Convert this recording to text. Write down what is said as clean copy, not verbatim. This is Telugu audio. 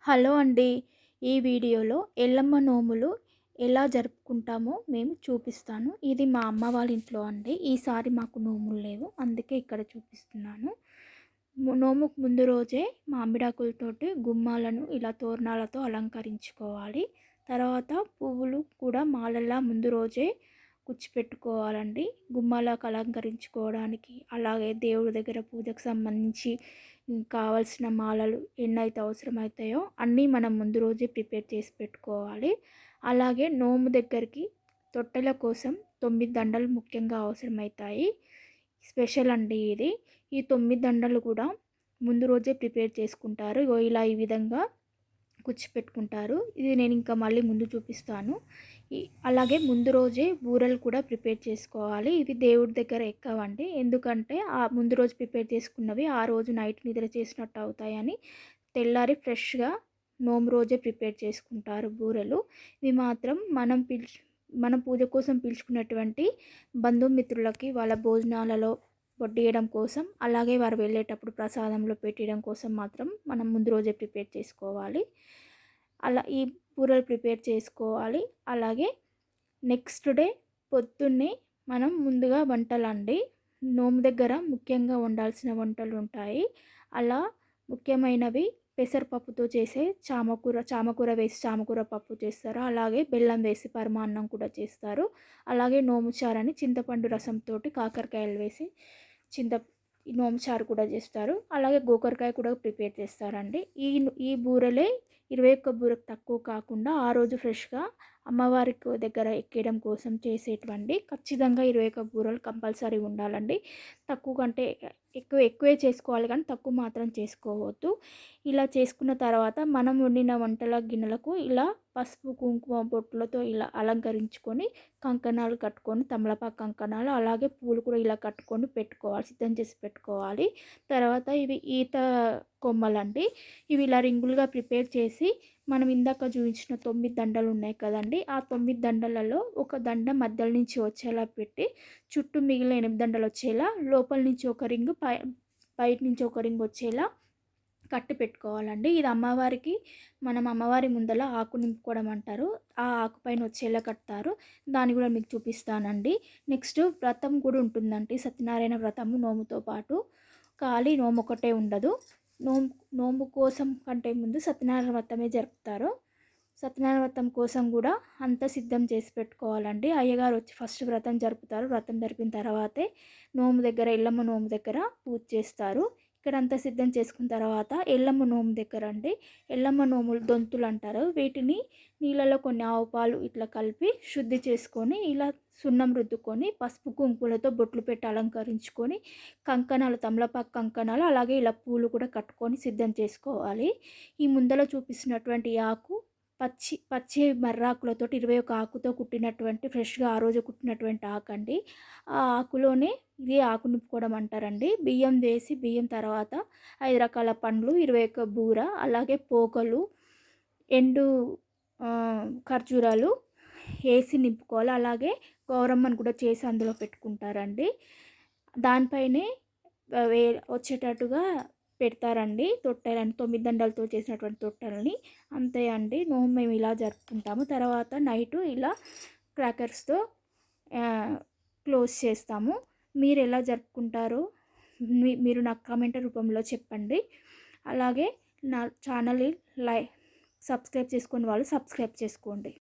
హలో అండి. ఈ వీడియోలో ఎల్లమ్మ నోములు ఎలా జరుపుకుంటామో మేము చూపిస్తాను. ఇది మా అమ్మ వాళ్ళ ఇంట్లో అండి. ఈసారి మాకు నోములు లేవు. అందుకే ఇక్కడ చూపిస్తున్నాను. నోముకు ముందు రోజే మామిడాకులతోటి గుమ్మాలను ఇలా తోరణాలతో అలంకరించుకోవాలి. తర్వాత పువ్వులు కూడా మాలలా ముందు రోజే కుచ్చిపెట్టుకోవాలండి. గుమ్మాలకు అలంకరించుకోవడానికి, అలాగే దేవుడి దగ్గర పూజకు సంబంధించి కావాల్సిన మాలలు ఎన్నైతే అవసరమవుతాయో అన్నీ మనం ముందు రోజే ప్రిపేర్ చేసి పెట్టుకోవాలి. అలాగే నోము దగ్గరికి తొట్టెల కోసం 9 దండలు ముఖ్యంగా అవసరమవుతాయి. స్పెషల్ అండి ఇది. ఈ 9 దండలు కూడా ముందు రోజే ప్రిపేర్ చేసుకుంటారు. ఇలా ఈ విధంగా కుచ్చిపెట్టుకుంటారు. ఇది నేను ఇంకా మళ్ళీ ముందు చూపిస్తాను. అలాగే ముందు రోజే బూరెలు కూడా ప్రిపేర్ చేసుకోవాలి. ఇవి దేవుడి దగ్గర ఎక్కవండి. ఎందుకంటే ఆ ముందు రోజు ప్రిపేర్ చేసుకున్నవి ఆ రోజు నైట్ నిద్ర చేసినట్టు అవుతాయని తెల్లారి ఫ్రెష్గా నోము రోజే ప్రిపేర్ చేసుకుంటారు బూరెలు. ఇవి మాత్రం మనం పూజ కోసం పిలుచుకున్నటువంటి బంధుమిత్రులకి వాళ్ళ భోజనాలలో వడ్డియడం కోసం, అలాగే వారు వెళ్ళేటప్పుడు ప్రసాదంలో పెట్టడం కోసం మాత్రం మనం ముందు రోజే ప్రిపేర్ చేసుకోవాలి. అలా ఈ బూరెలు ప్రిపేర్ చేసుకోవాలి. అలాగే నెక్స్ట్ డే పొద్దున్నే మనం ముందుగా వంటలండి. నోము దగ్గర ముఖ్యంగా వండాల్సిన వంటలు ఉంటాయి. అలా ముఖ్యమైనవి పెసరపప్పుతో చేసే చామకూర వేసి చామకూర పప్పు చేస్తారు. అలాగే బెల్లం వేసి పరమాన్నం కూడా చేస్తారు. అలాగే నోము చారని చింతపండు రసంతో కాకరకాయలు వేసి చింత నోము చారు కూడా చేస్తారు. అలాగే గోకరకాయ కూడా ప్రిపేర్ చేస్తారండి. ఈ బూరెలే 21 బూరకు తక్కువ కాకుండా ఆ రోజు ఫ్రెష్గా అమ్మవారికి దగ్గర ఎక్కేయడం కోసం చేసేటువంటి ఖచ్చితంగా 21 బూరెలు కంపల్సరీ ఉండాలండి. తక్కువ కంటే ఎక్కువే చేసుకోవాలి, కానీ తక్కువ మాత్రం చేసుకోవద్దు. ఇలా చేసుకున్న తర్వాత మనం వండిన వంటల గిన్నెలకు ఇలా పసుపు కుంకుమ బొట్లతో ఇలా అలంకరించుకొని కంకణాలు కట్టుకొని, తమలపాకు కంకణాలు అలాగే పూలు కూడా ఇలా కట్టుకొని పెట్టుకోవాలి, సిద్ధం చేసి పెట్టుకోవాలి. తర్వాత ఇవి ఈత కొమ్మలండి. ఇవి ఇలా రింగులుగా ప్రిపేర్ చేసి మనం ఇందాక చూపించిన 9 దండలు ఉన్నాయి కదండి, ఆ 9 దండలలో ఒక దండ మధ్యలో నుంచి వచ్చేలా పెట్టి చుట్టూ మిగిలిన 8 దండలు వచ్చేలా, లోపల నుంచి ఒక రింగు బయట నుంచి ఒక రింగ్ వచ్చేలా కట్టి పెట్టుకోవాలండి. ఇది అమ్మవారికి మనం అమ్మవారి ముందల ఆకు నింపుకోవడం అంటారు. ఆ ఆకు పైన వచ్చేలా కడతారు. దాన్ని కూడా మీకు చూపిస్తానండి. నెక్స్ట్ వ్రతం కూడా ఉంటుందండి. సత్యనారాయణ వ్రతము నోముతో పాటు ఖాళీ నోము ఒకటే ఉండదు. నోము కోసం కంటే ముందు సత్యనారాయణ వ్రతమే జరుపుతారు. సత్యనారాయణ వ్రతం కోసం కూడా అంతా సిద్ధం చేసి పెట్టుకోవాలండి. అయ్యగారు వచ్చి ఫస్ట్ వ్రతం జరుపుతారు. వ్రతం జరిపిన తర్వాతే నోము దగ్గర ఎల్లమ్మ నోము దగ్గర పూజ చేస్తారు. ఇక్కడ అంతా సిద్ధం చేసుకున్న తర్వాత ఎల్లమ్మ నోము దగ్గర అండి, ఎల్లమ్మ నోములు దొంతులు అంటారు. వీటిని నీళ్ళలో కొన్ని ఆవు పాలు ఇట్లా కలిపి శుద్ధి చేసుకొని ఇలా సున్నం రుద్దుకొని పసుపు కుంకుమలతో బొట్లు పెట్టి అలంకరించుకొని కంకణాలు, తమలపాకు కంకణాలు అలాగే ఇలా పూలు కూడా కట్టుకొని సిద్ధం చేసుకోవాలి. ఈ ముందర చూపిస్తున్నటువంటి ఆకు పచ్చి మర్రాకులతో 21 ఆకుతో కుట్టినటువంటి ఫ్రెష్గా ఆ రోజు కుట్టినటువంటి ఆకండి. ఆ ఆకులోనే ఇది ఆకు నింపుకోవడం అంటారండి. బియ్యం తర్వాత 5 రకాల పండ్లు, 21 బూర, అలాగే పోకలు, ఎండు ఖర్జూరాలు వేసి నింపుకోవాలి. అలాగే గౌరమ్మను కూడా చేసి అందులో పెట్టుకుంటారండి. దానిపైనే వచ్చేటట్టుగా పెడతారండి తొట్టెలని, 9 దండలతో చేసినటువంటి తొట్టెలని. అంతే అండి. నోము మేము ఇలా జరుపుకుంటాము. తర్వాత నైటు ఇలా క్రాకర్స్తో క్లోజ్ చేస్తాము. మీరు ఎలా జరుపుకుంటారో మీరు నాకు కామెంట్ రూపంలో చెప్పండి. అలాగే నా ఛానల్ని సబ్స్క్రైబ్ చేసుకుని వాళ్ళు సబ్స్క్రైబ్ చేసుకోండి.